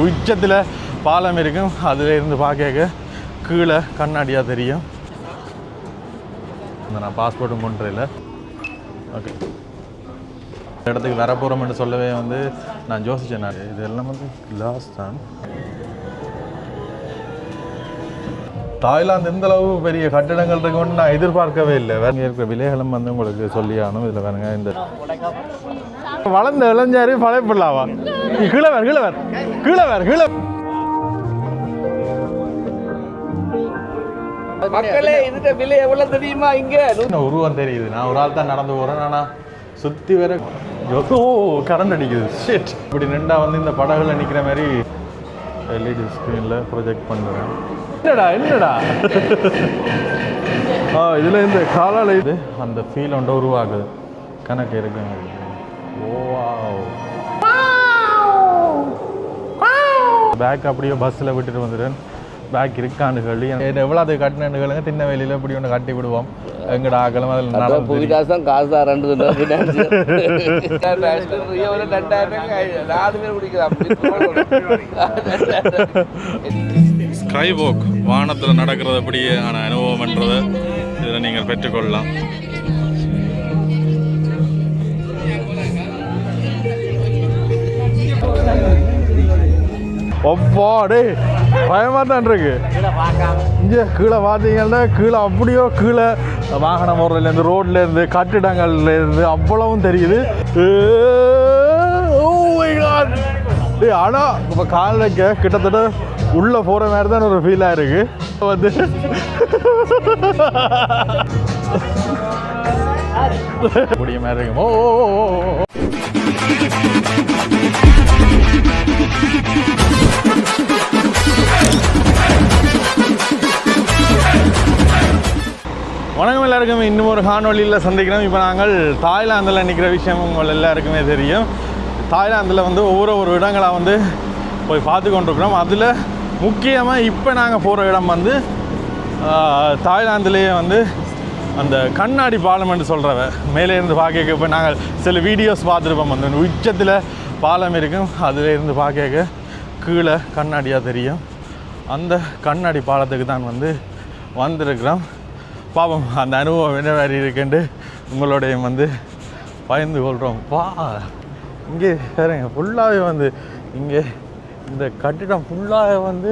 உச்சத்தில் பாலம் இருக்கும். அதில் இருந்து பார்க்க கீழே கண்ணாடியாக தெரியும். நான் பாஸ்போர்ட்டும் கொண்டு இல்லை. ஓகே, இடத்துக்கு வர போகிறோம்னு சொல்லவே வந்து நான் யோசித்தேன். நான் இதெல்லாம் வந்து கிளாஸ் தான். தாய்லாந்து எந்த அளவு பெரிய கட்டிடங்கள் இருக்குன்னு நான் எதிர்பார்க்கவே இல்லை. வேற இருக்கிற விலைகளும் வந்து உங்களுக்கு சொல்லியானும். இதில் வேறுங்க இந்த வளர்ந்த இளைஞர் பழையப்படலாவா கீழவர் கீழவர் கீழவர் கீழ மக்களே இதுக்கு விலை எவ்வளவு தெரியுமா? இங்க உருவம் தெரியுது. நான் ஒரு ஆள் தான் நடந்து போறேன். ஆனா சுத்தி வேற கரண்ட் அடிக்குது. இப்படி நின்றா வந்து இந்த படகுல நிக்கிற மாதிரி எல்இடி ஸ்கிரீன்ல ப்ரொஜெக்ட் பண்ணுறேன். என்னடா இதுல இந்த காலால இது அந்த ஃபீல் ஒன்று உருவாகுது. கணக்கு இருக்குங்க. பேக் அப்படியே பஸ்ஸில் விட்டுட்டு வந்துட்டேன். பேக் இருக்கான்னு சொல்லி எவ்வளோ அது கட்டினேன்னு தின்ன வெளியில் இப்படி ஒன்று கட்டி விடுவோம். எங்கடா ஆகலாம் அதில் புவிதாசம் காசா 2 ஸ்கை வாக் வானத்தில் நடக்கிறது அப்படியே அனுபவம்ன்றதை இதில் நீங்கள் பெற்றுக்கொள்ளலாம். ஒப்பாடே பயமாக தான் இருக்கு. இங்கே கீழே பார்த்தீங்கன்னா கீழே அப்படியோ கீழே வாகனம் ஓடுறதுலேருந்து ரோட்லேருந்து கட்டிடங்கள்லேருந்து அவ்வளவும் தெரியுது. ஆனால் இப்போ கால் வைக்க கிட்டத்தட்ட உள்ளே போகிற மாதிரி தான் ஒரு ஃபீலாக இருக்குது. வந்து முடிய மாதிரி இருக்கு. வணக்கம் எல்லாருக்குமே. இன்னும் ஒரு காணொலியில் சந்திக்கிறோம். இப்போ நாங்கள் தாய்லாந்தில் நிற்கிற விஷயம் உங்கள் எல்லாருக்குமே தெரியும். தாய்லாந்தில் வந்து ஒவ்வொரு இடங்களாக வந்து போய் பார்த்து கொண்டிருக்கிறோம். அதில் முக்கியமாக இப்போ நாங்கள் போகிற இடம் வந்து தாய்லாந்துலேயே வந்து அந்த கண்ணாடி பாலம்னு சொல்கிறவ மேலே இருந்து பார்க்க. இப்போ நாங்கள் சில வீடியோஸ் பார்த்துருப்போம். அந்த உச்சத்தில் பாலம் இருக்கும். அதில் இருந்து பார்க்க கீழே கண்ணாடியாக தெரியும். அந்த கண்ணாடி பாலத்துக்கு தான் வந்து வந்திருக்கிறோம். பாவம் அந்த அனுபவம் என்ன மாதிரி இருக்குன்ட்டு உங்களோடைய வந்து பயந்து கொள்கிறோம். இங்கே வேறுங்க ஃபுல்லாகவே வந்து இங்கே இந்த கட்டிடம் ஃபுல்லாக வந்து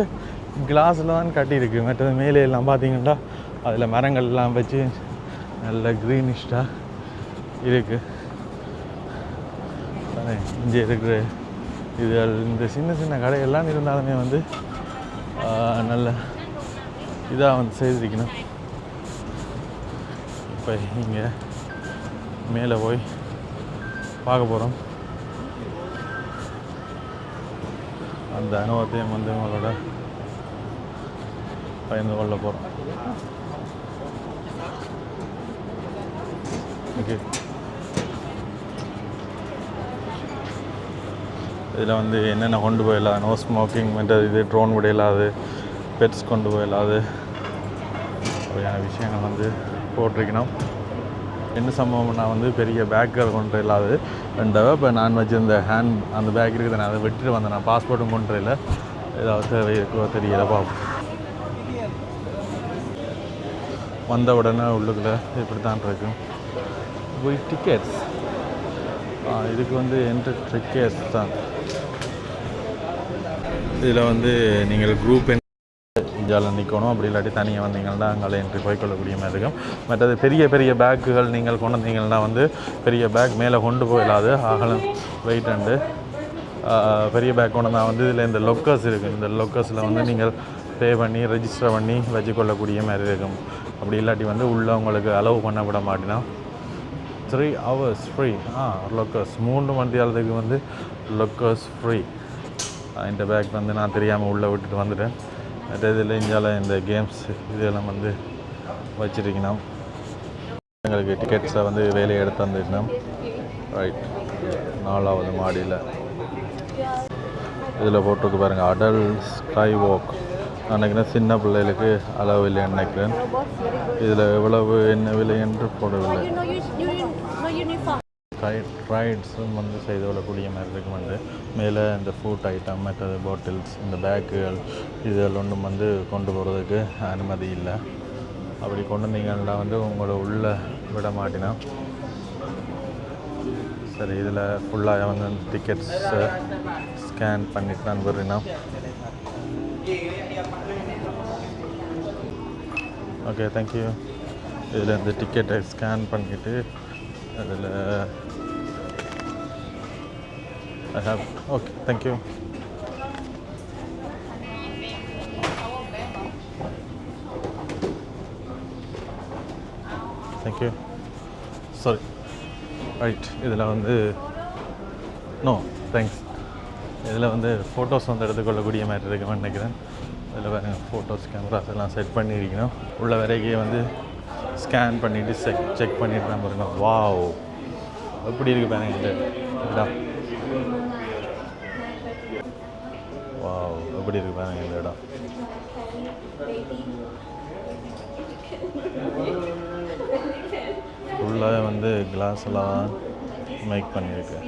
கிளாஸில் தான் கட்டியிருக்கு. மற்றது மேலே எல்லாம் பார்த்தீங்கன்னா அதில் மரங்கள்லாம் வச்சு நல்ல க்ரீனிஷ்டாக இருக்குது. இங்கே இருக்கிற இது இந்த சின்ன சின்ன கடையெல்லாம் இருந்தாலுமே வந்து நல்ல இதாக வந்து செய்திருக்கணும். இப்போ இங்கே மேலே போய் பார்க்க போகிறோம். அந்த அனுபவத்தையும் வந்து உங்களோட பயந்து கொள்ள போகிறோம். ஓகே, இதில் வந்து என்னென்ன கொண்டு போயிடலாம், நோ ஸ்மோக்கிங் மென்றது, இது ட்ரோன் விட இல்லாது, பெட்ஸ் கொண்டு போயிடலாது அப்படியான விஷயங்கள் வந்து போட்டிருக்கணும். என்ன சம்பவம்னா வந்து பெரிய பேக்குகள் கொண்டு இல்லாது 2 தடவை இப்போ நான் வச்சுருந்த ஹேண்ட் அந்த பேக் இருக்குது. நான் அதை விட்டுட்டு வந்தேன். நான் பாஸ்போர்ட்டும் கொண்டு இல்லை. ஏதாவது தேவை இருக்கோ தெரியல. பார்ப்போம். வந்த உடனே உள்ளுக்குள்ளே இப்படி தான் இருக்கும். டிக்கெட்ஸ் இதுக்கு வந்து என்ட்ரி டிக்கெட்ஸ் தான். இதில் வந்து நீங்கள் குரூப் இந்தியாவில் நிற்கணும். அப்படி இல்லாட்டி தனியாக வந்தீங்கன்னா அங்கே என்ட்ரி போய்க்கொள்ளக்கூடிய மாதிரி இருக்கும். மற்றது பெரிய பெரிய பேக்குகள் நீங்கள் கொண்டு வந்தீங்கன்னா வந்து பெரிய பேக் மேலே கொண்டு போயிடாது. அகலம் வெயிட் அண்டு பெரிய பேக் கொண்டு வந்தால் வந்து இதில் இந்த லொக்கர்ஸ் இருக்குது. இந்த லொக்கர்ஸில் வந்து நீங்கள் பே பண்ணி ரெஜிஸ்டர் பண்ணி வச்சுக்கொள்ளக்கூடிய மாதிரி இருக்கும். அப்படி இல்லாட்டி வந்து உள்ளே உங்களுக்கு அலோவ் பண்ண விட மாட்டினா 3 hours ஃப்ரீ. லொக்கர்ஸ் 3 மணித்தியாலத்துக்கு வந்து லொக்கர்ஸ் ஃப்ரீ. இந்த பேக் வந்து நான் தெரியாமல் உள்ளே விட்டுட்டு வந்துட்டேன். மற்ற இதில் இந்தியாவில் இந்த கேம்ஸ் இதெல்லாம் வந்து வச்சுருக்கணும். எங்களுக்கு டிக்கெட்ஸை வந்து வேலையை எடுத்து வந்துருக்கணும். ரைட், 4வது மாடியில் இதில் போட்டிருக்கு பாருங்கள், அடல் ஸ்கை வாக். நினைக்கிறேன் சின்ன பிள்ளைகளுக்கு அளவு இல்லை நினைக்கிறேன். இதில் எவ்வளவு என்ன விலை என்று போடவில்லை. ரைட்ஸும் வந்து செய்து கொள்ளக்கூடிய மாதிரி இருக்கும். வந்து மேலே இந்த ஃபுட் ஐட்டம், மற்றது பாட்டில்ஸ், இந்த பேக்குகள் இதெல்லாம் ஒன்றும் வந்து கொண்டு போகிறதுக்கு அனுமதி இல்லை. அப்படி கொண்டு வந்தீங்கன்னா வந்து உங்களோட உள்ளே விட மாட்டினா. சரி, இதில் ஃபுல்லாக வந்து டிக்கெட்ஸ் ஸ்கேன் பண்ணிட்டு தான் வருறேன்னா. Okay, thank you. இதில் இந்த டிக்கெட்டை ஸ்கேன் பண்ணிவிட்டு அதில் I have. Okay, thank you. Thank you. Sorry, right. இதில் வந்து நோ தேங்க்ஸ். இதில் வந்து ஃபோட்டோஸ் வந்து எடுத்துக்கொள்ளக்கூடிய மாதிரி இருக்குன்னு நினைக்கிறேன். இதில் வேறு ஃபோட்டோஸ் கேமராஸ் எல்லாம் செட் பண்ணியிருக்கணும். உள்ள வரைக்கும் வந்து ஸ்கேன் பண்ணிவிட்டு செக் பண்ணிட்டு தான் பாருங்க. வாவ், எப்படி இருக்குது பாருங்க இந்த இடம். வாவ், எப்படி இருக்குது பாருங்க இந்த இடம். ஃபுல்லாக வந்து கிளாஸ் எல்லாம் மேக் பண்ணியிருக்கு.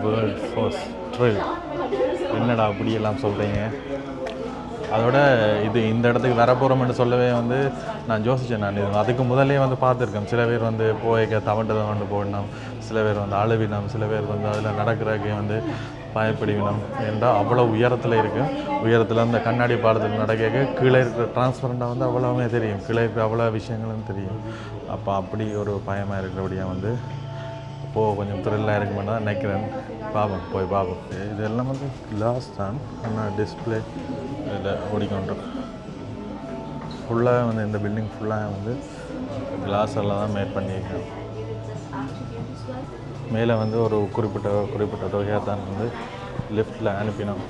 World first drill. என்னடா அப்படியெல்லாம் சொல்கிறீங்க? அதோட இது இந்த இடத்துக்கு வர போகிறோம்னு சொல்லவே வந்து நான் யோசித்தேன். நான் இது அதுக்கு முதலே வந்து பார்த்துருக்கேன். சில பேர் வந்து போய்க்க தவண்டதை கொண்டு போடணும், சில பேர் வந்து அழுவினம், சில பேர் வந்து அதில் நடக்கிறதுக்கு வந்து பயப்படுவினம். என்றால் அவ்வளோ உயரத்தில் இருக்குது. உயரத்தில் அந்த கண்ணாடி பாலத்தில் நடக்க கீழே இருக்கிற டிரான்ஸ்பரண்டாக வந்து அவ்வளோவுமே தெரியும். கீழே இருக்கிற அவ்வளோ விஷயங்களும் தெரியும். அப்போ அப்படி ஒரு பயமாக இருக்கிறபடியாக வந்து இப்போது கொஞ்சம் த்ரில்லாக இருக்குமென்னு தான் நினைக்கிறேன். பார்ப்போம், போய் பார்ப்போம். இதெல்லாம் வந்து கிளாஸ் தான், ஆனால் டிஸ்பிளே இதில் ஓடிக்கொண்டு ஃபுல்லாக வந்து இந்த பில்டிங் ஃபுல்லாக வந்து கிளாஸ் எல்லாம் தான் மேட் பண்ணியிருக்கேன். மேலே வந்து ஒரு குறிப்பிட்ட தொகையாக தான் வந்து லிஃப்ட்டில் அனுப்பினோம்.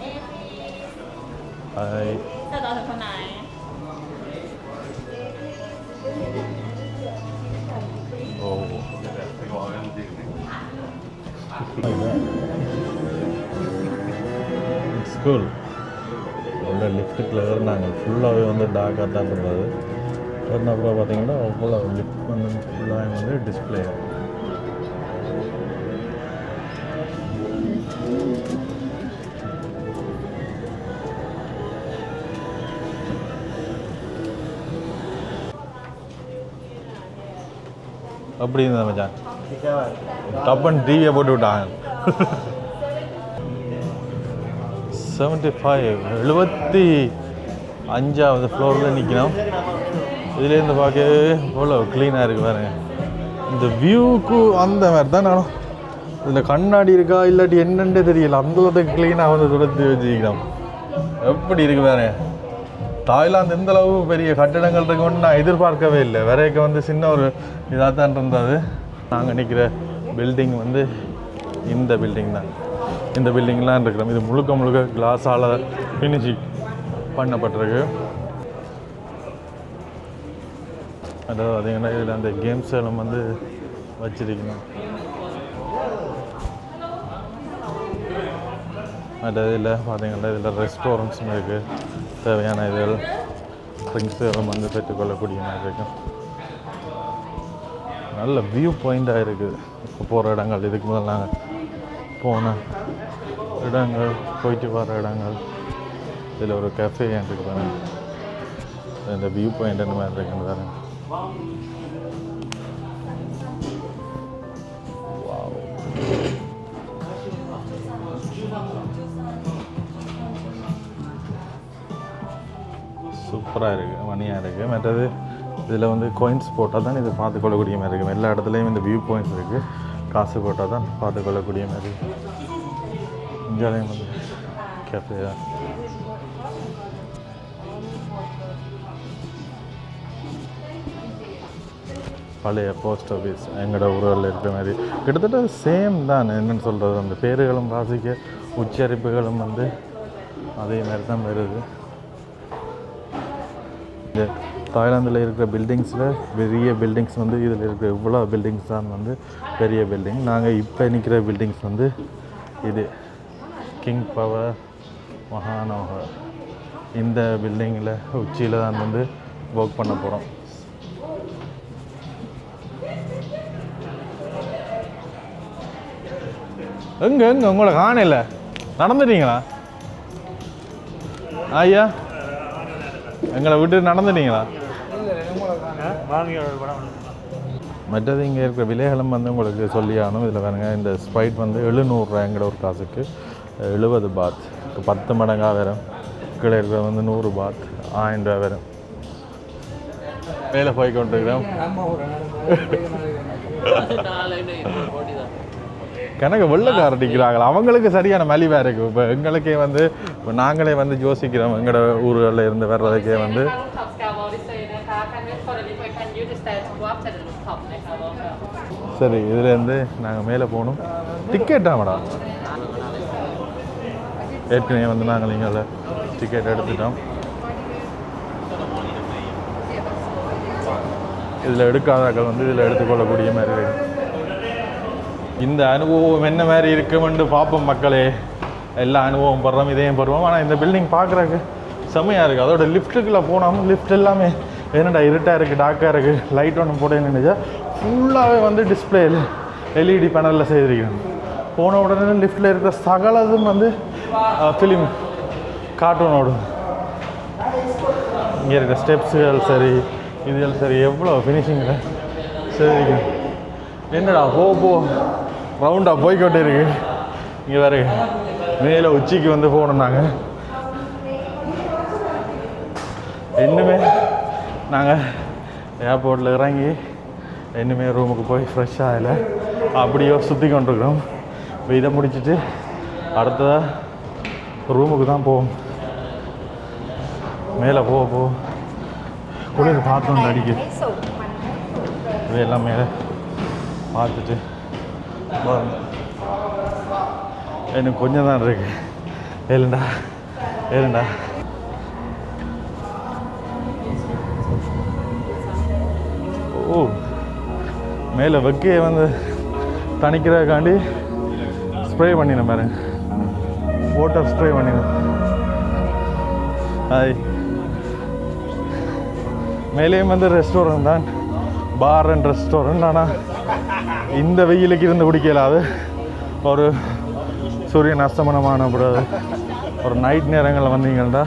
ஓ, ஸ்கூல் உள்ள லிஃப்ட்டுக்குள்ள நாங்கள் ஃபுல்லாகவே வந்து டார்க்காக தான் இருந்தது. அப்புறம் பார்த்தீங்கன்னா அவ்வளோ லிஃப்ட் வந்து ஃபுல்லாக வந்து டிஸ்பிளே. அப்படி இருந்தா மச்சான் டப்பன் டிவியை போட்டு விட்டாங்க. 75வது ஃப்ளோரில் நிற்கணும். இதுலேருந்து பார்க்க எவ்வளோ க்ளீனாக இருக்குது பாருங்க. இந்த வியூக்கு அந்த மாதிரி தான் நானும். இதில் கண்ணாடி இருக்கா இல்லாட்டி என்னென்னே தெரியல, அந்த அளவுக்கு க்ளீனாக வந்து துடைத்து வச்சுக்கணும். எப்படி இருக்குது பாருங்க. தாய்லாந்து எந்தளவு பெரிய கட்டிடங்கள் இருக்குன்னு நான் எதிர்பார்க்கவே இல்லை. வரைக்க வந்து சின்ன ஒரு இதாக தான் இருந்தது. நாங்கள் நிற்கிற பில்டிங் வந்து இந்த பில்டிங் தான். இந்த பில்டிங்லாம் இருக்கிறோம். இது முழுக்க கிளாஸால் ஃபினிஷிங் பண்ணப்பட்டிருக்கு. அதாவது பார்த்தீங்கன்னா இதில் அந்த கேம்ஸ் எல்லாம் வந்து வச்சிருக்கணும். மற்ற இதில் பார்த்தீங்கன்னா இதில் ரெஸ்டாரண்ட்ஸும் இருக்குது. தேவையான இதில் ட்ரிங்க்ஸ் எல்லாம் வந்து பெற்றுக்கொள்ளக்கூடிய மாதிரி இருக்கும். நல்ல வியூ பாயிண்ட்டாக இருக்குது. இப்போ போகிற இடங்கள், இதுக்கு முதல் நாங்கள் போன இடங்கள், போயிட்டு வர இடங்கள். இதில் ஒரு கஃபே இருக்குது பாருங்க. இந்த வியூ பாயிண்ட் அந்த மாதிரி இருக்குன்னு பாருங்க. சூப்பராக இருக்குது, மணியாக இருக்குது. மற்றது இதில் வந்து காயின்ஸ் போட்டால் தான் இது பார்த்துக்கொள்ளக்கூடிய மாதிரி இருக்கும். எல்லா இடத்துலையும் இந்த வியூ பாயிண்ட்ஸ் இருக்குது. காசு போட்டால் தான் பார்த்துக்கொள்ளக்கூடிய மாதிரி. இங்கேயும் வந்து கேஃபே தான். பழைய போஸ்ட் ஆஃபீஸ் எங்களோட ஊரில் இருக்கிற மாதிரி கிட்டத்தட்ட சேம் தான். என்னென்னு சொல்கிறது, அந்த பேர்களும் வாசிக்க உச்சரிப்புகளும் வந்து அதே மாதிரி தான் வருது. இந்த தாய்லாந்தில் இருக்கிற பில்டிங்ஸில் பெரிய பில்டிங்ஸ் வந்து இதில் இருக்கிற இவ்வளோ பில்டிங்ஸ் தான் வந்து பெரிய பில்டிங். நாங்கள் இப்போ நிற்கிற பில்டிங்ஸ் வந்து இது கிங் பவர் மகாநகர். இந்த பில்டிங்கில் உச்சியில் தான் வந்து ஒர்க் பண்ண போகிறோம். எங்கே உங்களை காணல நடந்துட்டீங்களா ஐயா எங்களை விட்டு நடந்துட்டீங்களா மற்றது இங்கே இருக்கிற விலைகளும் வந்து உங்களுக்கு சொல்லியாகணும். இதில் பாருங்க இந்த ஸ்ப்ரைட் வந்து 700 ரூபாய்ங்கிற ஒரு காசுக்கு 70 பாத், 10 மடங்காக வரும். கீழே இருக்கிற வந்து 100 பாத், 1000 ரூபா வரும். மேலே போய் கொண்டிருக்கிறோம். கணக்கு வெள்ளக்கார அடிக்கிறாங்களா, அவங்களுக்கு சரியான மலிவாக இருக்குது. இப்போ எங்களுக்கே வந்து இப்போ நாங்களே வந்து யோசிக்கிறோம் எங்களோட ஊர்களில் இருந்து வர்றதுக்கே வந்து. சரி, இதுலேருந்து நாங்கள் மேலே போகணும். டிக்கெட்டா மேடம்? ஏற்கனவே வந்து நாங்கள் இங்கே டிக்கெட் எடுத்துட்டோம். இதில் எடுக்காதாக்கள் வந்து இதில் எடுத்துக்கொள்ளக்கூடிய மாதிரி இருக்கு. இந்த அனுபவம் என்ன மாதிரி இருக்குமென்று பார்ப்போம் மக்களே. எல்லா அனுபவம் படுறோம், இதையும் படுவோம். ஆனால் இந்த பில்டிங் பார்க்குறதுக்கு செம்மையாக இருக்குது. அதோட லிஃப்ட்டுக்குள்ளே போனோம், லிஃப்ட் எல்லாமே என்னடா இருட்டாக இருக்குது, டார்க்காக இருக்குது, லைட் ஒன்று போட நினைச்சா ஃபுல்லாகவே வந்து டிஸ்பிளேயில் எல்இடி பேனலில் செய்திருக்கணும். போன உடனே லிஃப்ட்டில் இருக்கிற சகலதும் வந்து ஃபிலிம் கார்ட்டூனோடு. இங்கே இருக்கிற ஸ்டெப்ஸுகள் சரி, இதுகள் சரி, எவ்வளோ ஃபினிஷிங்கில் சரி. என்னடா போ ரவுண்டாக போய்கொண்டே இருக்கு. இங்கே வேறு மேலே உச்சிக்கு வந்து போனோம் நாங்கள். இன்னுமே நாங்கள் ஏர்போர்ட்டில் இறங்கி இன்னுமே ரூமுக்கு போய் ஃப்ரெஷ்ஷாக இல்லை, அப்படியோ சுற்றி கொண்டிருக்கிறோம். இப்போ இதை முடிச்சுட்டு அடுத்ததாக ரூமுக்கு தான் போவோம். மேலே போ குளிர் காற்று அடிக்குது. இதையெல்லாம் மேலே பார்த்துட்டு எனக்கு கொஞ்சம் தான் இருக்கு. ஏழுண்டா ஓ, மேலே வெக்கையை வந்து தணிக்கிறதுக்காண்டி ஸ்ப்ரே பண்ணினேன் பாருங்க, வாட்டர் ஸ்ப்ரே பண்ணினேன். ஹாய், மேலேயும் வந்து ரெஸ்டாரண்ட் தான், பார் அண்ட் ரெஸ்டாரண்ட். ஆனால் இந்த வெயிலுக்கு இருந்து குடிக்கலாது. ஒரு சூரியன் அஸ்தமனமான ஒரு நைட் நேரங்களில் வந்தீங்கன்னா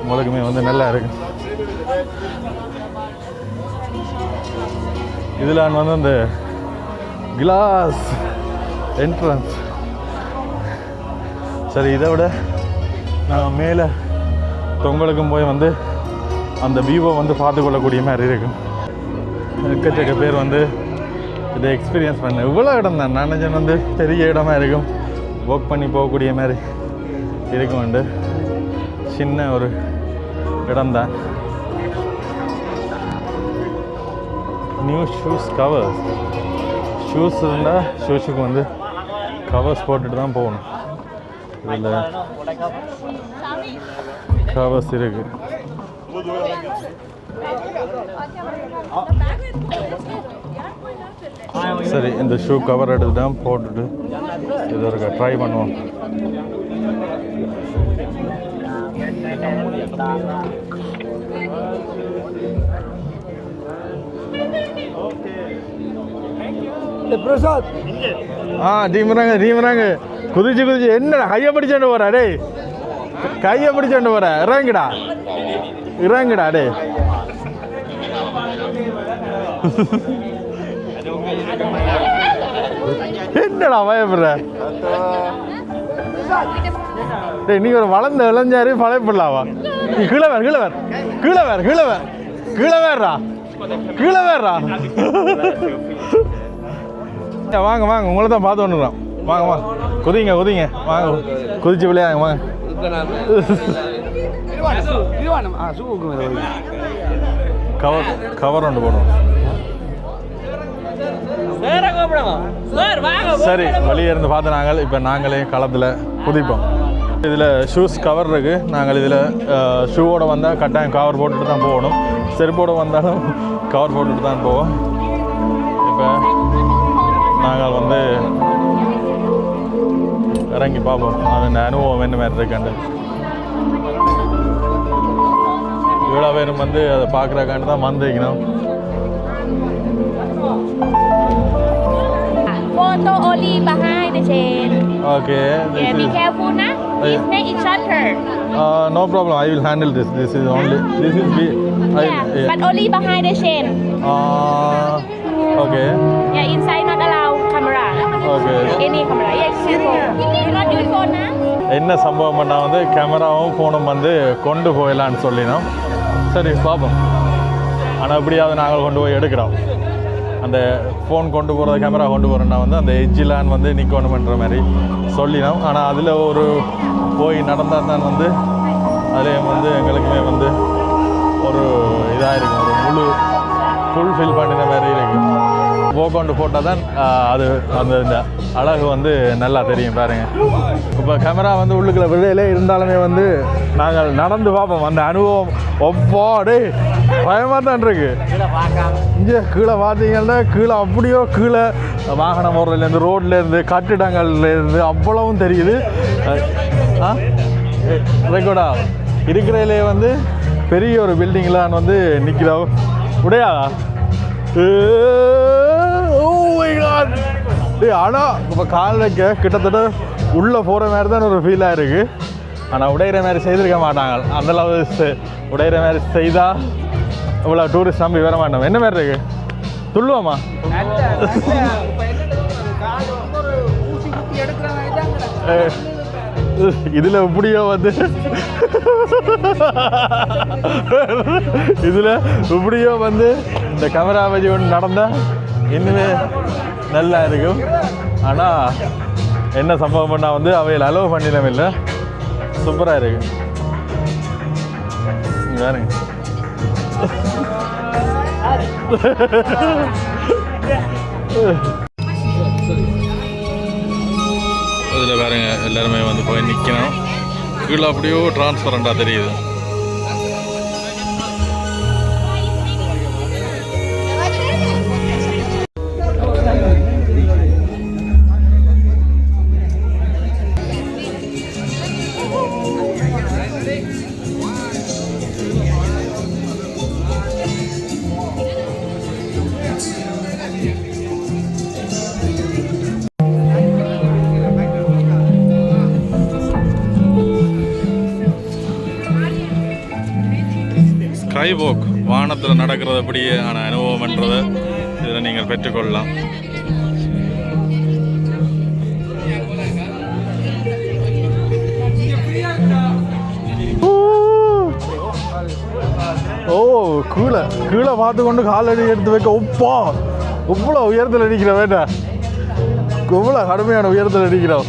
உங்களுக்குமே வந்து நல்லா இருக்கு. இதில் வந்து அந்த கிளாஸ் என்ட்ரன்ஸ். சரி, இதை விட நாங்கள் மேலே தொங்கலுக்கும் போய் வந்து அந்த வியூவை வந்து பார்த்து கொள்ளக்கூடிய மாதிரி இருக்கும். எக்கச்சக்க பேர் வந்து இதை எக்ஸ்பீரியன்ஸ் பண்ண. இவ்வளோ இடம் தான் நான் நினச்சேன் வந்து பெரிய இடமா இருக்கும், ஒர்க் பண்ணி போகக்கூடிய மாதிரி இருக்கும். வந்து சின்ன ஒரு இடம்தான். நியூ ஷூஸ் கவர்ஸ், ஷூஸ் இருந்தால் ஷூஸுக்கு வந்து கவர்ஸ் போட்டுட்டு தான் போகணும். இதில் கவர்ஸ் இருக்கு. சரி, இந்த ஷூ கவர் எடுத்து தான் போட்டுட்டு இது ஒரு ட்ரை பண்ணுவோம். டீமராங்க குதிச்சு என்னடா கையை பிடிச்சாண்டு போற? டே கையை பிடிச்சாண்டு போற, இறங்குடா டே. என்னடா பயப்படுற? டேய், நீ ஒரு வளர்ந்த இளைஞாரு பயப்படலாவா? நீ கீழே வேறா. வாங்க உங்களை தான் பார்த்து வந்துடுறோம். வாங்க குதிங்க வாங்க, குதிச்சு விளையாங்க வாங்க. கவர் ஒன்று போடுவோம். சரி, வெளியே இருந்து பார்த்து நாங்கள் இப்போ நாங்களே களத்தில் குதிப்போம். இதில் ஷூஸ் கவர் இருக்குது. நாங்கள் இதில் ஷூவோடு வந்தால் கட்டாயம் கவர் போட்டுட்டு தான் போகணும். செருப்போடு வந்தாலும் கவர் போட்டுட்டு தான் போவோம். இப்போ நாங்கள் வந்து இறங்கி பார்ப்போம் அது அனுபவம் என்ன மாதிரி இருக்காண்டு. இவ்வளோ பேரும் வந்து அதை பார்க்குறக்காண்டு தான் வந்து வைக்கணும். photo only behind the chain. Okay. Yeah, be careful, na. Please make it shorter. No problem. I will handle this. This is only. This is be. But only behind the chain. Okay. Yeah, inside not allow camera. Okay. Any camera. Yes, careful. Do not use phone, na. என்ன சம்பவம் பண்ணால் வந்து கேமராவும் ஃபோனும் வந்து கொண்டு போயிடலான்னு சொல்லினோம். சரி பார்ப்போம். ஆனால் எப்படியாவது நாங்கள் கொண்டு போய் எடுக்கிறோம். அந்த ஃபோன் கொண்டு போகிறது கேமரா கொண்டு போகிறோன்னா வந்து அந்த எஜ்ஜிலான் வந்து நிற்கணுமென்ற மாதிரி சொல்லினோம். ஆனால் அதில் ஒரு போய் நடந்தால் தான் வந்து அதுலேயும் வந்து எங்களுக்குமே வந்து ஒரு இதாக இருக்கும், ஒரு முழு ஃபுல்ஃபில் பண்ணின மாதிரி இருக்கும். கொண்டு போட்டால் தான் அது அந்த இந்த அழகு வந்து நல்லா தெரியும் பாருங்கள். இப்போ கேமரா வந்து உள்ளுக்குள்ள விடையிலே இருந்தாலுமே வந்து நாங்கள் நடந்து பார்ப்போம். அந்த அனுபவம் ஒப்பாடே பயமாக தான் இருக்கு. இங்கே கீழே பார்த்தீங்கன்னா கீழே அப்படியோ கீழே வாகனம் ஓடுறதுலேருந்து ரோட்லேருந்து கட்டிடங்கள்லேருந்து அவ்வளவும் தெரியுது. ரெக்கார்டா இருக்கிறதுலே வந்து பெரிய ஒரு பில்டிங்லாம் வந்து நிற்கிறோம் உடையா. ஆனால் இப்போ கால் வைக்க கிட்டத்தட்ட உள்ளே போகிற மாதிரி தான் ஒரு ஃபீலாக இருக்குது. ஆனால் உடையிற மாதிரி செய்திருக்க மாட்டாங்க. அந்தளவு உடையிற மாதிரி செய்தால் இவ்வளோ டூரிஸ்ட் நம்பி வர மாட்டோம். என்ன மாதிரி இருக்கு துள்ளுவோமா? இதில் இப்படியோ வந்து இதில் இப்படியோ வந்து இந்த கேமரா வச்சு ஒன்று நடந்தால் இன்னுமே நல்லா இருக்கும். ஆனால் என்ன சம்பவம் பண்ணால் வந்து அவையில் அலோவ் பண்ணிடவும் இல்லை. சூப்பராக இருக்கு பாருங்க. இதில் பாருங்க எல்லாருமே வந்து போய் நிற்கணும். கீழே அப்படியோ டிரான்ஸ்பரண்டாக தெரியுது. ஸ்கைவாக் வானத்தில் நடக்கிறது அப்படியே ஆன அனுபவம்ன்றதை இதில் நீங்கள் பெற்றுக்கொள்ளலாம். ஓ கீழே கீழே பார்த்து கொண்டு காலடி எடுத்து வைக்க உப்பா இவ்வளோ உயரத்தில் அடிக்கிற வேண்டா, இவ்வளோ கடுமையான உயரத்தில் அடிக்கிறோம்.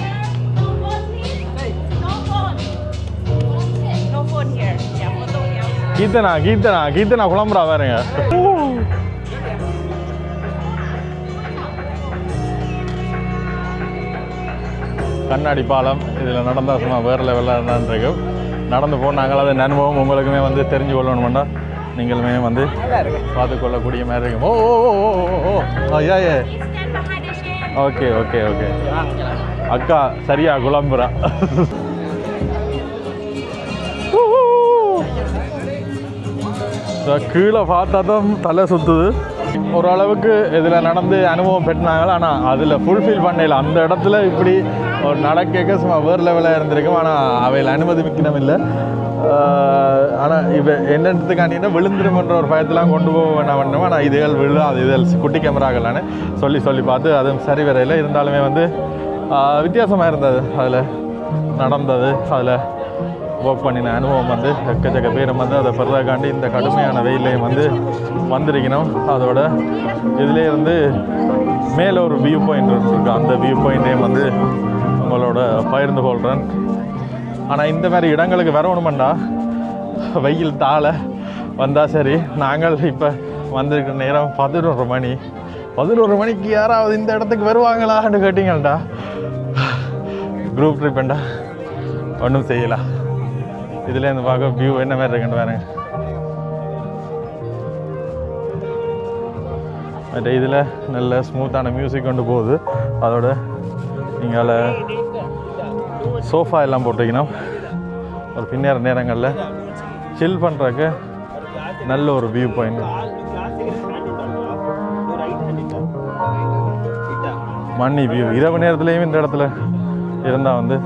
கீர்த்தனா கீர்த்தனா கீர்த்தனா குழம்புறா பாருங்க. கண்ணாடி பாலம் இதில் நடந்தால் சும்மா வேறு லெவலில் தான் இருக்கும். நடந்து போனாங்கள் அது அனுபவம் உங்களுக்குமே வந்து தெரிஞ்சு கொள்ளணும்னா நீங்களுமே வந்து பார்த்துக்கொள்ளக்கூடிய மாதிரி இருக்கும். ஓ ஓ ஓ ஓ ஐயா ஏ ஓகே ஓகே ஓகே அக்கா சரியா குழம்புறா. கீழே பார்த்தா தான் தலை சுற்றுது. ஓரளவுக்கு இதில் நடந்து அனுபவம் பெற்றாங்களா, ஆனால் அதில் ஃபுல்ஃபில் பண்ணல. அந்த இடத்துல இப்படி ஒரு நடக்க சும்மா வேறு லெவலில் இருந்திருக்கும். ஆனால் அவையில் அனுமதிக்கணும் இல்லை. ஆனால் இப்போ என்னத்துக்காண்டினா விழுந்துருமன்ற ஒரு பயத்தெலாம் கொண்டு போக வேண்டாம். ஆனால் இதுகள் விழாது, இதுகள் குட்டி கேமராக்களான்னு சொல்லி பார்த்து அதுவும் சரி வரையில் இருந்தாலுமே வந்து வித்தியாசமாக இருந்தது. அதில் நடந்தது, அதில் ஒர்க் பண்ணின அனுபவம் வந்து எக்கச்சக்க பேரும் வந்து அதை பெறதாக்காண்டி இந்த கடுமையான வெயிலையும் வந்து வந்திருக்கணும். அதோட இதிலே இருந்து மேலே ஒரு வியூ பாயிண்ட் இருக்குது. அந்த வியூ பாயிண்ட்டையும் வந்து உங்களோட பகிர்ந்து கொள்கிறேன். ஆனால் இந்த மாதிரி இடங்களுக்கு வரணுமெண்டா வெயில் தாழ வந்தால் சரி. நாங்கள் இப்போ வந்திருக்கிற நேரம் 11 மணி. 11 மணிக்கு யாராவது இந்த இடத்துக்கு வருவாங்களான்னு கேட்டிங்கள்டா குரூப் ட்ரிப்புண்டா ஒன்றும் செய்யலாம். இதுலேருந்து பார்க்க வியூ என்ன மாதிரி இருக்குன்னு பாருங்க. பட் இதில் நல்ல ஸ்மூத்தான மியூசிக் கொண்டு போகுது. அதோட நீங்கள் சோஃபா எல்லாம் போட்டிருக்கணும். ஒரு பின்னேற நேரங்களில் சில் பண்ணுறதுக்கு நல்ல ஒரு வியூ பாயிண்ட். மண்ணி வியூ. இரவு நேரத்துலேயும் இந்த இடத்துல இருந்தால் வந்து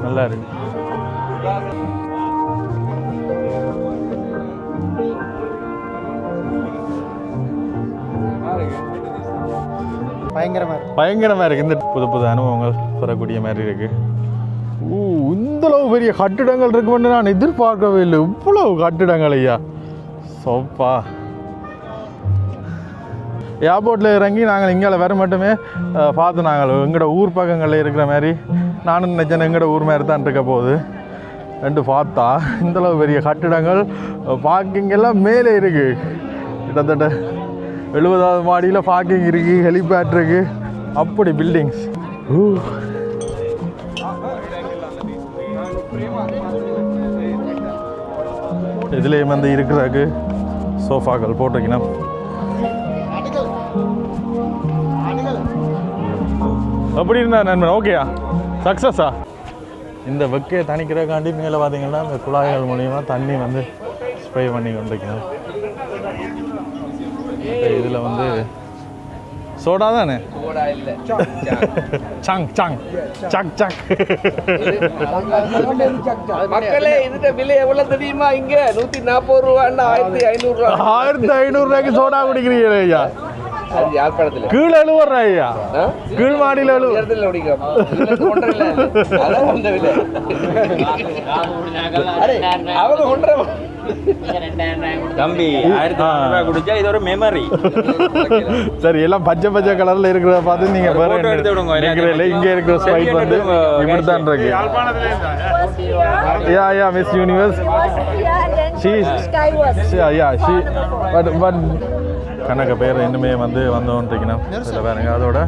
நல்லா இருக்கு. பயங்கரமாக இருக்குது. இந்த புது புது அனுபவங்கள் பெறக்கூடிய மாதிரி இருக்குது. இந்தளவு பெரிய கட்டிடங்கள் இருக்குமென்று நான் எதிர்பார்க்கவே இல்லை. இவ்வளவு கட்டிடங்கள் ஐயா, சோப்பா. ஏர்போர்ட்டில் இறங்கி நாங்கள் இங்கே வர மட்டுமே பார்த்து நாங்கள் எங்களோட ஊர் பக்கங்களில் இருக்கிற மாதிரி நானும் நினச்சேன் எங்களோட ஊர் மாதிரி தான் இருக்க போகுது ரெண்டு பார்த்தா இந்தளவு பெரிய கட்டிடங்கள் பார்க்கிங் எல்லாம் மேலே இருக்குது. கிட்டத்தட்ட 70வது மாடியில் பார்க்கிங் இருக்குது, ஹெலிபேட் இருக்குது, அப்படி பில்டிங்ஸ். இதுலேயும் வந்து இருக்கிறதுக்கு சோஃபாக்கள் போட்டிருக்கணும். அப்படி இருந்தா நண்பன் ஓகேயா, சக்ஸஸா? இந்த வெக்கையை தணிக்கிறக்காண்டி மேலே பார்த்தீங்கன்னா இந்த குழாய்கள் மூலிமா தண்ணி வந்து ஸ்ப்ரே பண்ணி கொண்டிருக்கணும். இதில் வந்து சோடா தானே? சாங் சாங் சக் சக். மக்களே இதுட்ட விலை எவ்வளவு தெரியுமா? இங்க 140 ரூபான்னா 1500 ரூபா. 1500 ரூபாய்க்கு சோடா குடிக்கிறீங்க ஐயா? அது யாழ்ப்பாணத்துல கீழே 70 ஐயா, கீழ் மாடியில் 70. அவங்க ஒன்றரை தம்பி 1500 ரூபாய் குடிச்சா இது ஒரு மெமரி. சரி, எல்லாம் பச்சை பச்சை கலர்ல இருக்கிறத பார்த்து நீங்க இங்க இருக்கிற ஸ்பைட் வந்து இப்படித்தான் இருக்கு. யா யா மிஸ் யூனிவர்ஸ். கணக்கு பேர் இன்னுமே வந்து வந்தோன்றிக்கணும். இதில் பாருங்க, அதோட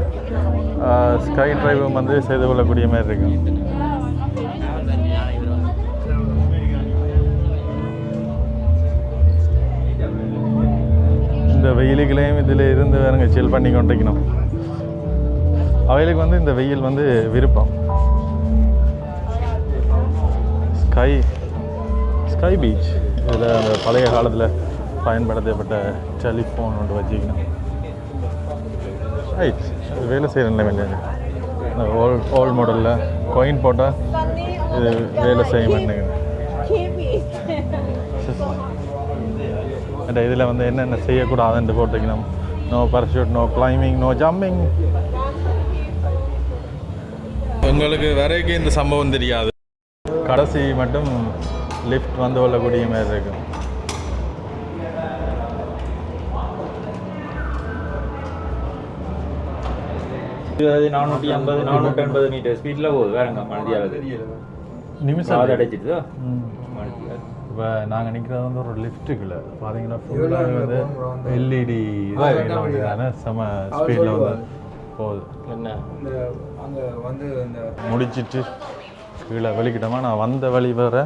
ஸ்கை டிரைவும் வந்து செய்து கொள்ளக்கூடிய மாதிரி இருக்கு. இந்த வெயிலுக்குலேயும் இதில் இருந்து வேறுங்க சில் பண்ணி கொண்டிருக்கணும். அவைகளுக்கு வந்து இந்த வெயில் வந்து விருப்பம். Sky beach. இதில் அந்த பழைய காலத்தில் பயன்படுத்தப்பட்ட டெலிஃபோன் ஒன்று வச்சுக்கணும். ரைட், வேலை செய்கிறேன் வேண்டியது. இந்த ஓல்ட் மாடலில் காயின் போட்டால் இது வேலை செய்ய மாட்டேங்குது. இதில் வந்து என்னென்ன செய்யக்கூடாதுன்னு போட்டுக்கணும். No parachute, no climbing, no jumping. உங்களுக்கு வரைக்கும் இந்த சம்பவம் தெரியாது. கடைசி மட்டும் லிஃப்ட் வந்து கொள்ளக்கூடிய மாதிரி இருக்கும். இது 450 480 மீட்டர் ஸ்பீடில் போகுது. வேறங்க மனதியாவது நிமிஷம் அடைச்சிட்டு இப்போ நாங்கள் நிற்கிறது வந்து ஒரு லிஃப்ட்டுக்குள்ள பார்த்தீங்கன்னா ஃபுல்லாக வந்து எல்இடி தானே செம ஸ்பீடில் வந்து போகுது. என்ன அங்கே வந்து முடிச்சிட்டு கீழே வெளிக்கிட்டோமா நான் வந்த வழி வேறு,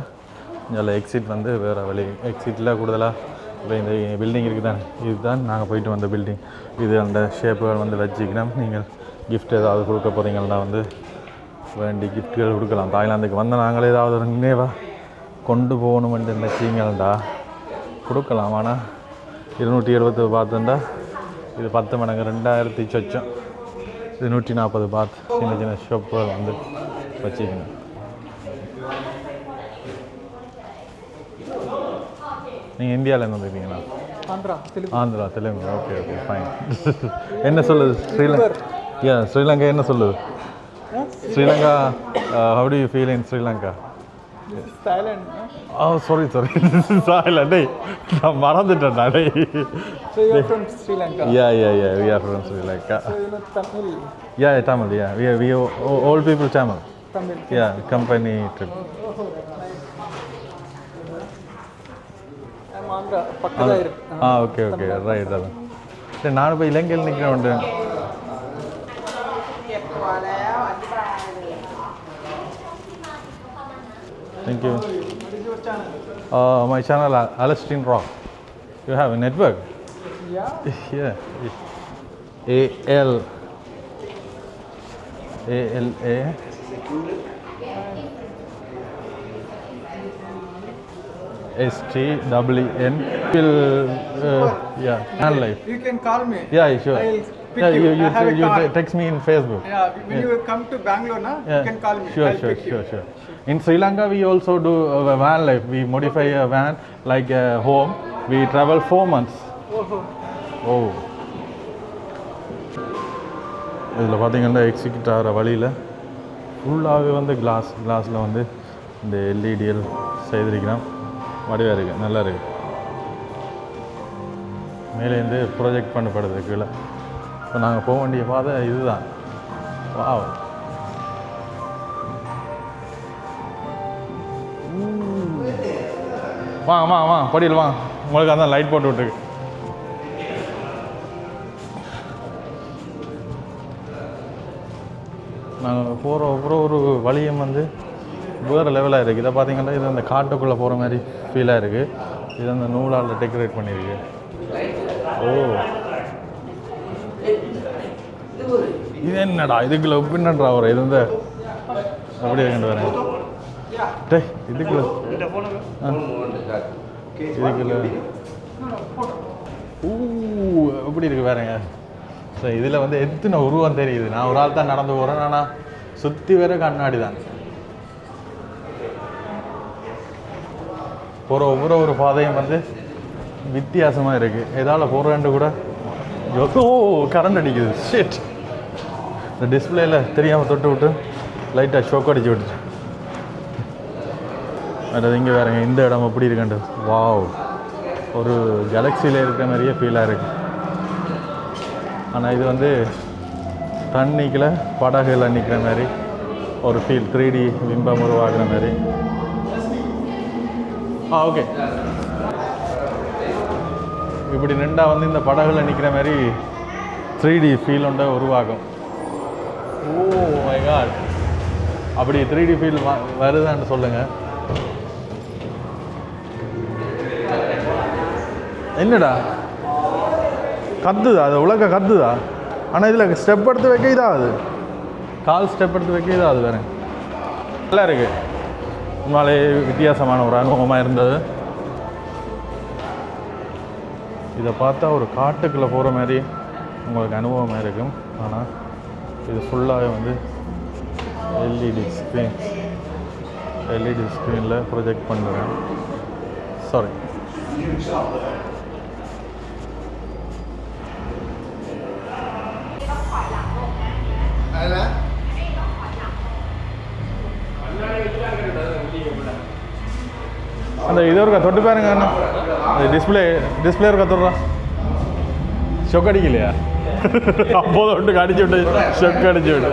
இதில் எக்ஸிட் வந்து வேறு வழி. எக்ஸிட்டில் கூடுதலாக இப்போ இந்த பில்டிங் இருக்குது தானே, இதுதான் நாங்கள் போயிட்டு வந்த பில்டிங். இது அந்த ஷேப்புகள் வந்து வச்சுக்கணும். நீங்கள் கிஃப்ட் ஏதாவது கொடுக்க போகிறீங்கன்னா வந்து வேண்டி கிஃப்ட்டுகள் கொடுக்கலாம். தாய்லாந்துக்கு வந்து நாங்களே ஏதாவது ஒரு நினைவாக கொண்டு போகணுமென்று நினச்சிங்கள்டா கொடுக்கலாம். ஆனால் 270 பார்த்துண்டா இது 10 மடங்கு 2000 சொச்சம். இது 140 பாத். சின்ன சின்ன ஷாப்புகள் வந்து வச்சுக்கணும். நீங்கள் இந்தியாவிலேருந்து வந்துருக்கீங்களா? Andhra Telugu. Okay okay fine. என்ன சொல்லுது ஸ்ரீலங்கா? என்ன சொல்லுது Sri Lanka? How do you feel in Sri Lanka? Thailand. Oh, sorry. Thailand. Hey, I'm மறந்துட்டேன்டா. Hey. So you are from Sri Lanka? Yeah. We are from Sri Lanka. So you know Tamil? Yeah, Tamil. Yeah, we all people Tamil. Tamil. Yeah, company trip. I'm Andhra. பக்கத்துல இருக்கு. Okay. Right. அதான் நான் போய் இலங்கையில் நிற்கிறேன். Thank you. What is your channel? My channel Alestin Rock. You have a network? Yeah. ALA STWN. Yeah, channel life. You can call me. Yeah, sure. I'll pick Yeah, you. I have a you car. text me in Facebook. Yeah, when you come to Bangalore, na, you can call me. Sure, I'll sure, pick you. sure. In Sri Lanka, we also do a van life. We modify a van like a home. We travel 4 months. Oh. இதில் பார்த்தீங்கன்னா execute ஆகிற வழியில் ஃபுல்லாகவே வந்து கிளாஸில் வந்து இந்த எல்இடிஎல் செய்திருக்கிறோம். வடிவாக இருக்குது, நல்லா இருக்குது. மேலேருந்து ப்ரொஜெக்ட் பண்ணப்படுது கீழே. இப்போ நாங்கள் போக வேண்டிய பாதை இதுதான். வாவ். வாங்க படியில் வாங்க. உங்களுக்கு அதான் லைட் போட்டு விட்டுருக்கு. நாங்கள் போகிற ஒவ்வொரு ஒரு வழியும் வந்து வேறு லெவலாக இருக்குது. இதை பார்த்தீங்கன்னா இது அந்த காட்டுக்குள்ளே போகிற மாதிரி ஃபீலாக இருக்குது. இது அந்த நூலால் டெக்கரேட் பண்ணியிருக்கு. ஓ, இது என்னடா இதுக்குள்ள பின்னன்றா வர இது வந்து அப்படி இருக்குன்னு வரேன். டே இதுக்குள்ள இதுக்குள்ள எப்படி இருக்கு பாருங்க. ஸோ இதில் வந்து எத்தனை உருவம் தெரியுது. நான் ஒரு ஆள் தான் நடந்து போகிறேன். ஆனால் சுற்றி வேற கண்ணாடி தான். போகிற ஒவ்வொரு ஒரு பாதையும் வந்து வித்தியாசமாக இருக்குது. எதால் போகிறேன்ட்டு கூட கரண்ட் அடிக்குது. ஷிட். இந்த டிஸ்பிளேயில் தெரியாமல் தொட்டு விட்டு லைட்டாக ஷோக் அடிச்சு விட்டுச்சு. அது இங்கே வேறுங்க இந்த இடம் எப்படி இருக்குண்டு. வாவ், ஒரு கேலக்சியில் இருக்கிற மாதிரியே ஃபீலாக இருக்குது. ஆனால் இது வந்து தண்ணிக்குள்ள படகுல நிற்கிற மாதிரி ஒரு ஃபீல். 3D பிம்பம் உருவாக்குற மாதிரி. ஓகே, இப்படி நின்றா வந்து இந்த படகுல நிற்கிற மாதிரி 3D ஃபீல் ஒன்றை உருவாகும். ஓ மை காட், அப்படி 3D ஃபீல் வருதான்னு சொல்லுங்கள். என்னடா கத்துதா? அது உலக கத்துதா? ஆனால் இதில் ஸ்டெப் எடுத்து வைக்க இதாகுது. கால் ஸ்டெப் எடுத்து வைக்க இதாகுது. வேறு நல்லா இருக்குது. உண்மையிலே வித்தியாசமான ஒரு அனுபவமாக இருந்தது. இதை பார்த்தா ஒரு காட்டுக்குள்ளே போகிற மாதிரி உங்களுக்கு அனுபவமாக இருக்கும். ஆனால் இது ஃபுல்லாகவே வந்து எல்இடி ஸ்க்ரீனில் ப்ரொஜெக்ட் பண்ணுறேன். சாரி. அந்த இது இருக்கா தொட்டு பாருங்க. அந்த டிஸ்பிளே இருக்கா தொடுறா. ஷொக் அடிக்கலையா? அப்போது விட்டு அடிச்சு விட்டு ஷொக் அடிச்சு விட்டு.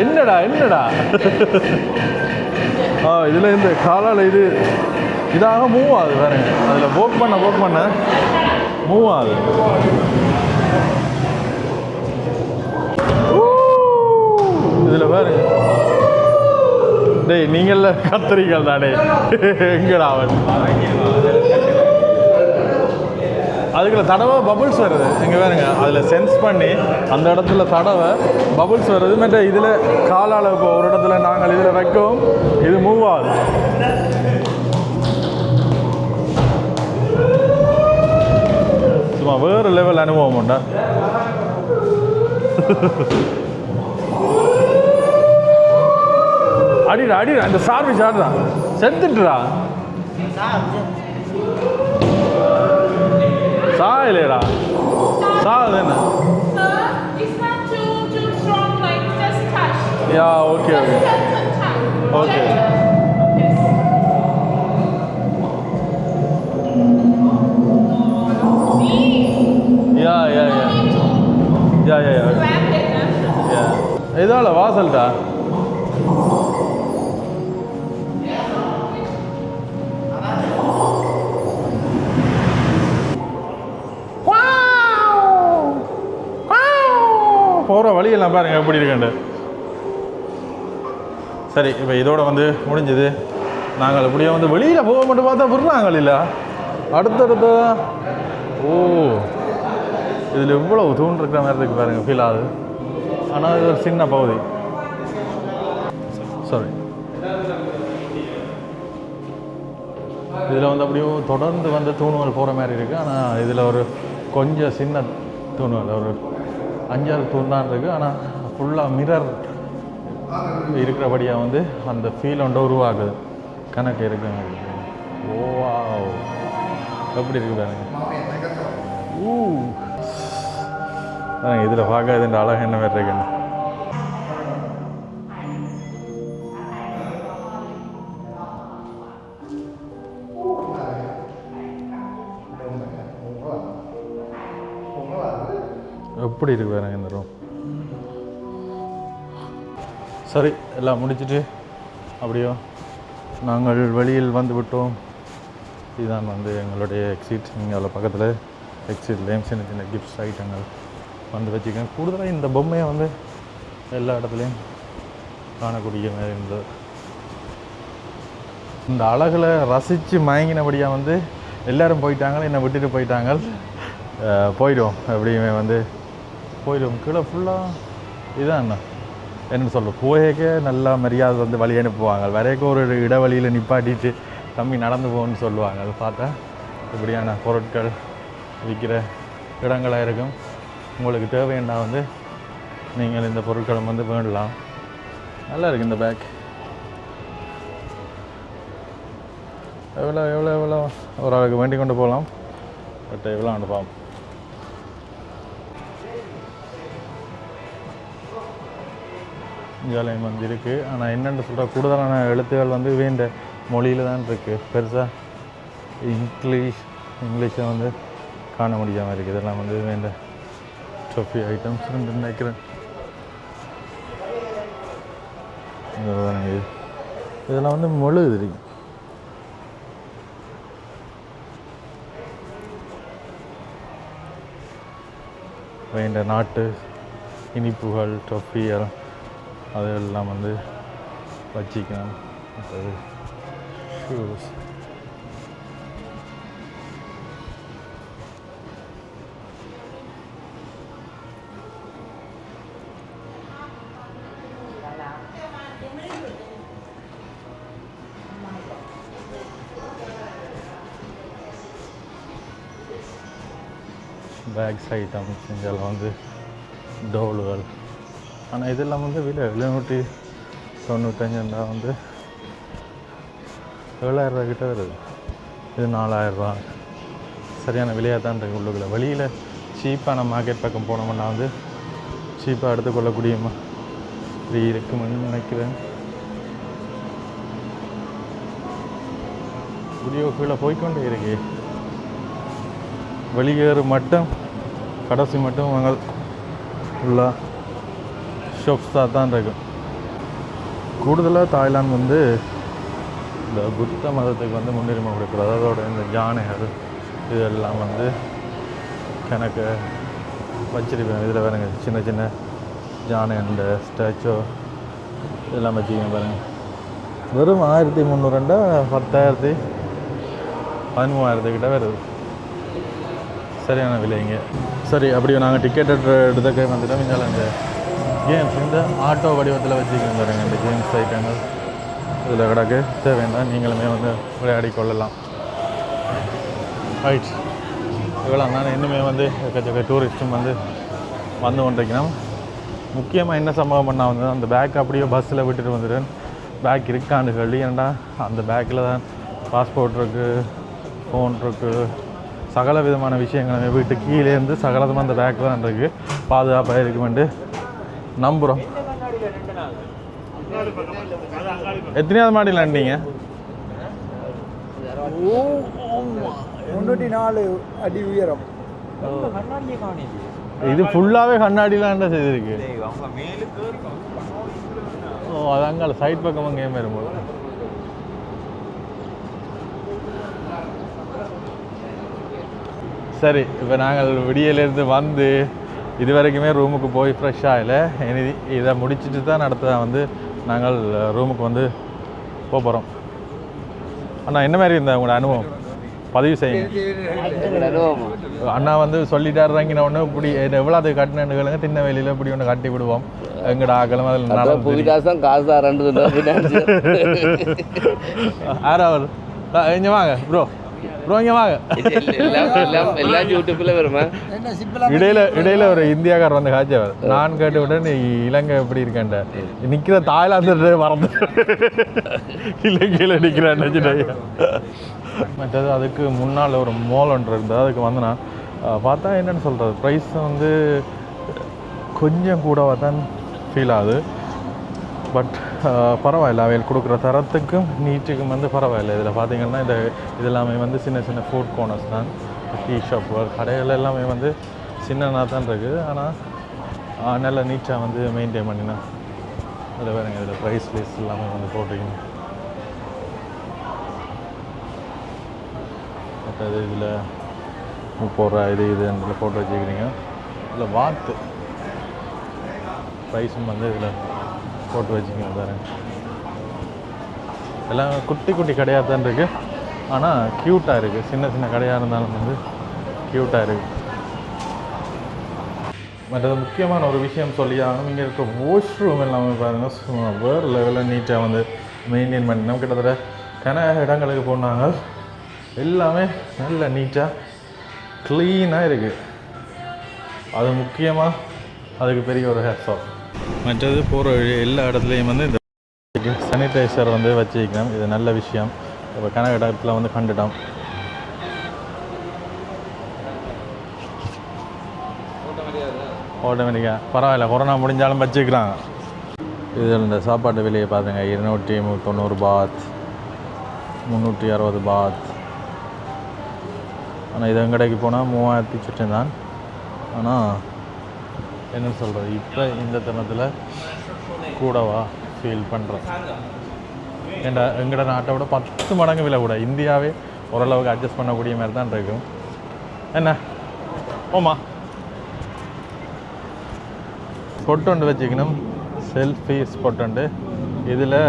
என்னடா இதில் இந்த காலால் இதாக மூவ் ஆகுது. வேறுங்க அதில் ஒர்க் பண்ண மூவ் ஆகுது. இதில் பாருங்க. டேய் நீங்கள கத்திரிக்கால் தானே எங்கடா அவன். அதுக்குள்ள தடவை பபுள்ஸ் வருது. இங்கே வேறுங்க அதில் சென்ஸ் பண்ணி அந்த இடத்துல தடவை பபுள்ஸ் வருது. மற்ற இதில் காலால் இப்போ ஒரு இடத்துல நாங்கள் இதில் வைக்கவும் இது மூவ் ஆகுது. சும்மா வேறு லெவல் அனுபவம் உண்டா. அடிடா அந்த சார்விஸ் ஆடுறான் செத்துட்டுடா. சாயலேடா சாது என்ன. It's not too strong, like just touch. Yeah, okay. Okay. Yeah. இதால வாசல்டா. போகிற வழியெல்லாம் பாருங்கள் எப்படி இருக்கேன். சரி, இப்போ இதோட வந்து முடிஞ்சுது. நாங்கள் இப்படியே வந்து வெளியில் போக மட்டும் பார்த்தா விடுறாங்க இல்லை அடுத்தடுத்த. ஓ, இதில் இவ்வளோ தூண் இருக்கிற மாதிரி இருக்குது பாருங்கள். ஃபீல் ஆகுது. ஆனால் இது ஒரு சின்ன பகுதி. சாரி, இதில் வந்து அப்படியே தொடர்ந்து வந்து தூணுகள் போகிற மாதிரி இருக்குது. ஆனால் இதில் ஒரு கொஞ்சம் சின்ன தூணுகள், ஒரு 5-6 தூண் தான் இருக்குது. ஆனால் ஃபுல்லாக மிரர் இருக்கிறபடியாக வந்து அந்த ஃபீல் ஒன்று உருவாகுது. கணக்கு இருக்குங்க. ஓ எப்படி இருக்குது பாருங்க. இதில் பார்க்க இதுன்ற அழகு என்ன மாதிரி இருக்குன்னு. எப்படி இருக்கு பாருங்க இந்த ரூம். சரி, எல்லாம் முடிச்சுட்டு அப்படியோ நாங்கள் வெளியில் வந்து விட்டோம். இதுதான் வந்து எங்களுடைய எக்ஸிட். நீங்கள் அதில் பக்கத்தில் எக்ஸிட்லேயும் சின்ன சின்ன கிஃப்ட்ஸ் ஐட்டங்கள் வந்து வச்சுக்கோங்க. கூடுதலாக இந்த பொம்மையை வந்து எல்லா இடத்துலையும் காணக்கூடிய மாதிரி இருந்தது. இந்த அழகில் ரசித்து மயங்கினபடியாக வந்து எல்லோரும் போயிட்டாங்க, என்னை விட்டுட்டு போயிட்டாங்க. போயிடும் அப்படியுமே வந்து போயிடும். கீழே ஃபுல்லாக இதுதான் என்ன சொல்கிறோம், போயக்க நல்லா மரியாதை வந்து வழி அனுப்புவாங்க. வரைக்கும் ஒரு இடைவெளியில் நிப்பாட்டிட்டு தம்பி நடந்து போகணுன்னு சொல்லுவாங்க. அதை பார்த்தா இப்படியான பொருட்கள் விற்கிற இடங்களாக இருக்கும். உங்களுக்கு தேவைன்னா வந்து நீங்கள் இந்த பொருட்களை வந்து வேண்டலாம். நல்லா இருக்குது இந்த பேக். எவ்வளோ ஒரு ஆளுக்கு வேண்டி கொண்டு போகலாம். பட் எவ்வளோ அனுப்பாம். ஜாலியம் வந்து இருக்குது. ஆனால் என்னென்னு சொல்கிற கூடுதலான எழுத்துக்கள் வந்து வேண்ட மொழியில் தான் இருக்குது. பெருசாக இங்கிலீஷை வந்து காண முடியாமல் இருக்குது. இதெல்லாம் வந்து வேண்ட ட்ரோஃபி ஐட்டம்ஸ் நினைக்கிறேன். இதெல்லாம் வந்து மொழி இருக்கு. வேண்ட நாட்டு இனிப்புகள் ட்ரோஃபி அதெல்லாம் வந்து வச்சிக்கலாம். ஷூஸ் பேக்ஸ் ஐட்டம்ஸ் இதெல்லாம் வந்து டோலுகள். ஆனால் இதெல்லாம் வந்து விலை 795 வந்து 7000 ரூபா கிட்ட வருது. இது 4000 ரூபா. சரியான விலையாக தான் இருக்குது உள்ளுக்குள்ள. வெளியில் சீப்பான மார்க்கெட் பக்கம் போனோம்னா வந்து சீப்பாக எடுத்துக்கொள்ளக்கூடிய மாதிரி இருக்குமென்னு நினைக்கிறேன். வீடியோ கீழே போய்கொண்டே இருக்கு. வெளியேறு மட்டும் கடைசி மட்டும் நாங்கள் ஃபுல்லாக ஷாப்ஸாக தான் இருக்கும். கூடுதலாக தாய்லாந்து வந்து இந்த புத்த மதத்துக்கு வந்து முன்னுரிமை கொடுக்குறது. அதோட இந்த யானைகள் இதெல்லாம் வந்து கணக்கு வச்சிருப்பேன். இதில் பாருங்க சின்ன சின்ன யானை அந்த ஸ்டாச்சு இதெல்லாம் வச்சுக்கோங்க பாருங்கள். வெறும் 1300 10,000 13,000 கிட்ட வருது. சரியான விலைங்க. சரி, அப்படியே நாங்கள் டிக்கெட் எடுத்துக்க வந்துட்டோம். இங்கே இந்த கேம்ஸ் இந்த ஆட்டோ வடிவத்தில் வச்சுக்கணும் பாருங்க. இந்த கேம்ஸ் ஐட்டங்கள் இதில் கிடக்கு. தேவைன்னா நீங்களுமே வந்து விளையாடி கொள்ளலாம். ரைட், இவ்வளோ நான் இன்னுமே வந்து எக்கச்சக்க டூரிஸ்ட்டும் வந்து கொண்டிருக்கணும். முக்கியமாக என்ன சம்பவம் பண்ணால் வந்து அந்த பேக் அப்படியே பஸ்ஸில் விட்டுட்டு வந்துட்டேன். பேக் இருக்கான்னு சொல்லி, ஏன்னா அந்த பேக்கில் தான் பாஸ்போர்ட் இருக்குது, ஃபோன் இருக்குது, சகல விதமான விஷயங்கள் வீட்டு கீழேருந்து சகலதமாக அந்த பேக் தான் இருக்குது. பாதுகாப்பாக இருக்குமெண்டு நம்புகிறோம். எத்தனையாவது மாடியில் நின்றீங்க? 304 அடி உயரம். இது ஃபுல்லாகவே கண்ணாடிலாம் செய்திருக்கு. ஓ, அது அங்கே சைட் பக்கமாக கேம் வரும்போது. சரி, இப்போ நாங்கள் விடியலேருந்து வந்து இது வரைக்குமே ரூமுக்கு போய் ஃப்ரெஷ் ஆகலை. இதை முடிச்சுட்டு தான் அடுத்த வந்து நாங்கள் ரூமுக்கு வந்து போகிறோம். ஆனால் என்ன மாதிரி இருந்தால் உங்களோட அனுபவம்? பதிவு செய்யுங்க. அண்ணா வந்து சொல்லிட்டாரு இறங்கின ஒன்று இப்படி எவ்வளோ அது கட்டினு கேளுங்க, திண்ணவேலியில் இப்படி ஒன்று கட்டி விடுவோம் எங்கட ஆக்களும் அதில் நடந்து புவிதாசம் காசு தான் ரெண்டு ஆறாவது இங்கே வாங்க ப்ரோ இங்கே வாங்க. எல்லாம் யூடியூப்ல வருமா? இடையில ஒரு இந்தியாக்காரர் வந்து காய்ச்சவர் நான் கேட்டு விட நீ இலங்கை எப்படி இருக்கேன்ட நிற்கிற தாய்லாந்து மறந்து இலங்கையில் நிற்கிறேன். மற்றது அதுக்கு முன்னால் ஒரு மால் ஒன்று இருந்தது. அதுக்கு வந்து நான் பார்த்தா என்னென்னு சொல்கிறது, ப்ரைஸ் வந்து கொஞ்சம் கூடவாக தான் ஃபீல் ஆகுது. பட் பரவாயில்ல, அவையில் கொடுக்குற தரத்துக்கும் நீட்டுக்கும் வந்து பரவாயில்ல. இதில் பார்த்திங்கன்னா இது எல்லாமே வந்து சின்ன சின்ன ஃபுட் கோர்னர்ஸ் தான், டீ ஷாப்பு கடைகள் எல்லாமே வந்து சின்னதாக தான் இருக்குது. ஆனால் நல்ல நீட்டாக வந்து மெயின்டைன் பண்ணினா அதில் வேறுங்க. இதில் ப்ரைஸ் லிஸ்ட் எல்லாமே வந்து போட்டுக்கணும். மற்றது இதில் 30 ரூபா இதில் போட்டு வச்சுக்கிறீங்க. இதில் வாத்து ப்ரைஸும் வந்து இதில் போட்டு வச்சுக்கோங்க பாருங்க. எல்லாம் குட்டி குட்டி கடையாக தான் இருக்குது, ஆனால் க்யூட்டாக இருக்குது. சின்ன சின்ன கடையாக இருந்தாலும் வந்து க்யூட்டாக இருக்குது. மற்றது முக்கியமான ஒரு விஷயம் சொல்லி ஆகணும், இங்கே இருக்க வாஷ்ரூம் எல்லாமே பாருங்கள் வேறு லெவலில் நீட்டாக வந்து மெயின்டைன் பண்ணினோம். கிட்டத்தட்ட கன இடங்களுக்கு போனாங்க, எல்லாமே நல்ல நீட்டாக க்ளீனாக இருக்குது. அது முக்கியமாக அதுக்கு பெரிய ஒரு ஹேட்ஸ் ஆஃப். மற்றது போகிற எல்லா இடத்துலையும் வந்து இந்த சானிடைசர் வந்து வச்சுக்கணும். இது நல்ல விஷயம். இப்போ கனக இடத்துல வந்து கண்டுட்டோம். ஆட்டோமேட்டிக்காக பரவாயில்ல, கொரோனா முடிஞ்சாலும் வச்சுக்கிறாங்க. இதில் இந்த சாப்பாட்டு விலையை பார்த்துங்க, 290 பாத், 360 பாத். ஆனால் இது கடைக்கு போனால் 3000 சுற்றம் தான். ஆனால் என்ன சொல்கிறது, இப்போ இந்த தருணத்தில் கூடவா ஃபீல் பண்ணுறேன். ஏண்டா எங்கட நாட்டை விட 10 மடங்கு விலை கூட. இந்தியாவே ஓரளவுக்கு அட்ஜஸ்ட் பண்ணக்கூடிய மாதிரி தான் இருக்கும். என்ன ஓமா ஸ்பொட் ஒன்று வச்சுக்கணும், செல்ஃபி ஸ்பொட் உண்டு. இதில்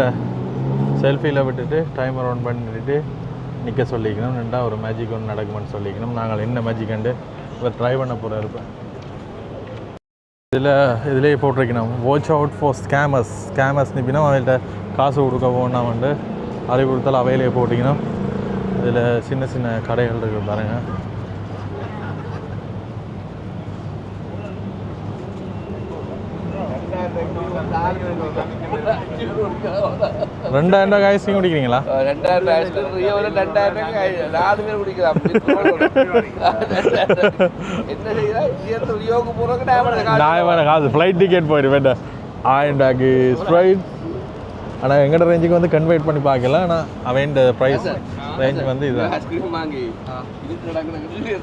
செல்ஃபியில் விட்டுட்டு டைமர் ஆன் பண்ணிட்டு நிற்க சொல்லிக்கணும். ரெண்டா ஒரு மேஜிக் ஒன்று நடக்குமென்னு சொல்லிக்கணும். நாங்கள் என்ன மேஜிக் இப்போ ட்ரை பண்ண போகிற இருப்பேன். இதிலேயே போட்டிருக்கணும், வாட்ச் அவுட் ஃபார் ஸ்கேமர்ஸ் நிப்பினா அவங்கள்ட்ட காசு கொடுக்க போனால் வந்து அறிவுறுத்தல் அவையிலே போட்டிக்கணும். இதில் சின்ன சின்ன கடைகள் இருக்குது பாருங்கள். $2000 ஐஸ்கிரீம் குடிக்கிறீங்களா? 2000 ஐஸ்கிரீம் 2000 4 பேர் குடிக்கலாம். என்ன செய்யலாம், ரியோக்கு போகிறோங்க நியாயமான காசு. ஃப்ளைட் டிக்கெட் போயிடு வேண்டாம், $1000 ஸ்ப்ரைட். ஆனால் எங்கட ரேஞ்சுக்கு வந்து கன்வெர்ட் பண்ணி பார்க்கல. ஆனால் அவன் ப்ரைஸ் ரேஞ்ச் வந்து இது ஐஸ்கிரீம் வாங்கி இதுக்கு நடக்கிற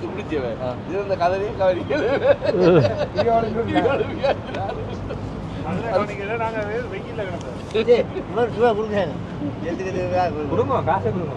குடிச்சவன் இது இந்த கதையே கவனிக்கல. கொடுங்க காசை கொடுங்க.